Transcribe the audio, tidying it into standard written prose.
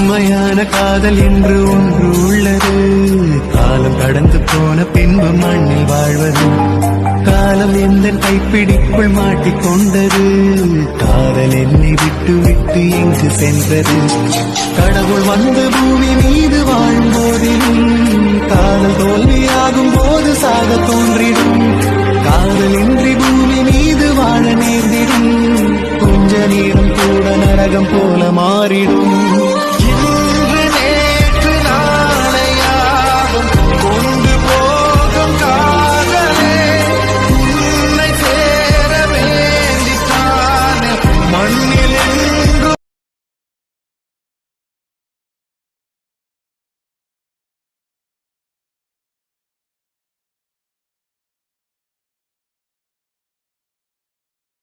உண்மையான காதல் என்று ஒன்று உள்ளது. காலம் கடந்து போன பின்பு மண்ணில் வாழ்வது. காலம் எந்த கைப்பிடிக்குள் மாட்டிக்கொண்டது. காதல் என்னை விட்டு விட்டு எங்கு சென்றது. கடவுள் வந்து பூமி மீது வாழும் போதிலும் காதல் தோல்வியாகும் போது சாக தோன்றிடும். காதல் இன்றி பூமி மீது வாழ நேர்ந்திடும். கொஞ்ச நேரம் கூட நரகம் போல மாறிடும்.